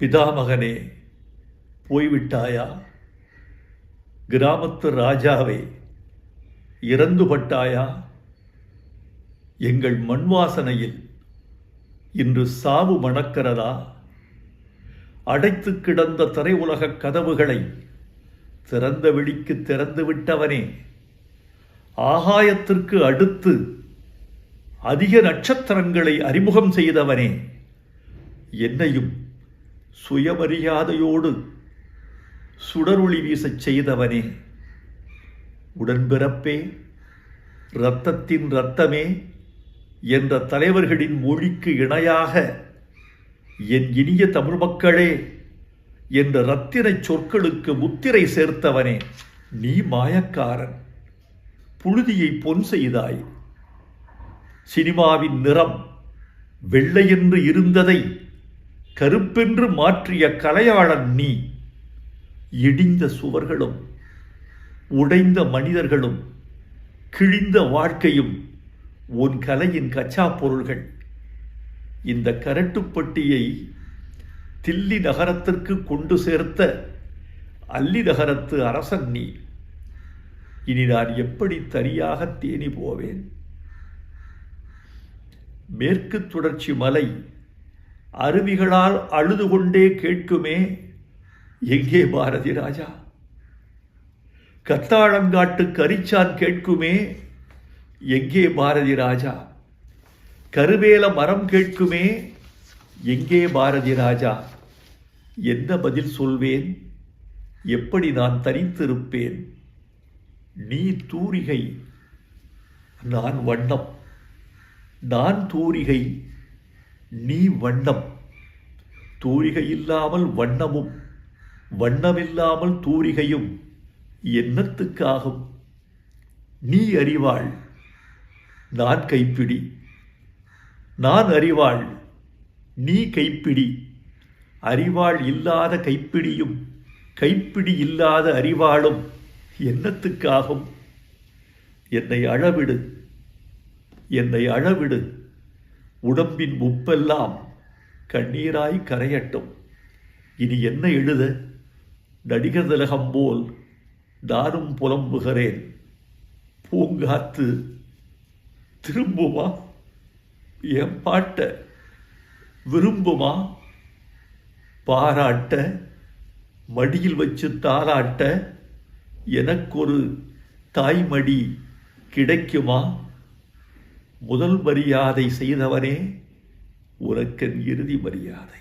பிதாமகனே, போய்விட்டாயா? கிராமத்து ராஜாவே, இறந்துபட்டாயா? எங்கள் மண் வாசனையில் இன்று சாவு மணக்கிறதா? அடைத்து கிடந்த திரை உலக கதவுகளை திறந்த வெளிக்கு திறந்து விட்டவனே, ஆகாயத்திற்கு அடுத்து அதிக நட்சத்திரங்களை அறிமுகம் செய்தவனே, என்னையும் சுயமரியாதையோடு சுடரொளி வீசச் செய்தவனே, உடன்பிறப்பே, இரத்தத்தின் இரத்தமே என்ற தலைவர்களின் மொழிக்கு இணையாக என் இனிய தமிழ் மக்களே என்ற இரத்தின சொற்களுக்கு முத்திரை சேர்த்தவனே, நீ மாயக்காரன். புழுதியை பொன் செய்தாய். சினிமாவின் நிறம் வெள்ளையென்று இருந்ததை கருப்பென்று மாற்றிய கலையாளன் நீ. இடிந்த சுவர்களும் உடைந்த மனிதர்களும் கிழிந்த வாழ்க்கையும் உன் கலையின் கச்சா பொருள்கள். இந்த கரட்டுப்பட்டியை தில்லி நகரத்திற்கு கொண்டு சேர்த்த அல்லி நகரத்து அரசன் நீ. இனி நான் எப்படி தனியாக தேனி போவேன்? மேற்கு தொடர்ச்சி மலை அருவிகளால் அழுது கொண்டே கேட்குமே, எங்கே பாரதி ராஜா? கத்தாழங்காட்டு கரிச்சான் கேட்குமே, எங்கே பாரதி ராஜா? கருவேல மரம் கேட்குமே, எங்கே பாரதி ராஜா? என்ன பதில் சொல்வேன்? எப்படி நான் தனித்திருப்பேன்? நீ தூரிகை, நான் வண்ணம். நான் தூரிகை, நீ வண்ணம். தூரிகை இல்லாமல் வண்ணமும், வண்ணமில்லாமல் தூரிகையும் என்னத்துக்காகும்? நீ அறிவாள், நான் கைப்பிடி. நான் அறிவாள், நீ கைப்பிடி. அறிவாள் இல்லாத கைப்பிடியும் கைப்பிடி இல்லாத அறிவாளும் என்னத்துக்காகும்? என்னை அழவிடு, என்னை அழவிடு. உடம்பின் உப்பெல்லாம் கண்ணீராய் கரையட்டும். இனி என்ன எழுத? நடிகர் திலகம் போல் நானும் புலம்புகிறேன். பூங்காத்து திரும்புமா? என் பாட்ட விரும்புமா? பாராட்ட, மடியில் வச்சு தாராட்ட எனக்கொரு தாய்மடி கிடைக்குமா? முதல் மரியாதை செய்தவனே, உனக்கென் இறுதி மரியாதை.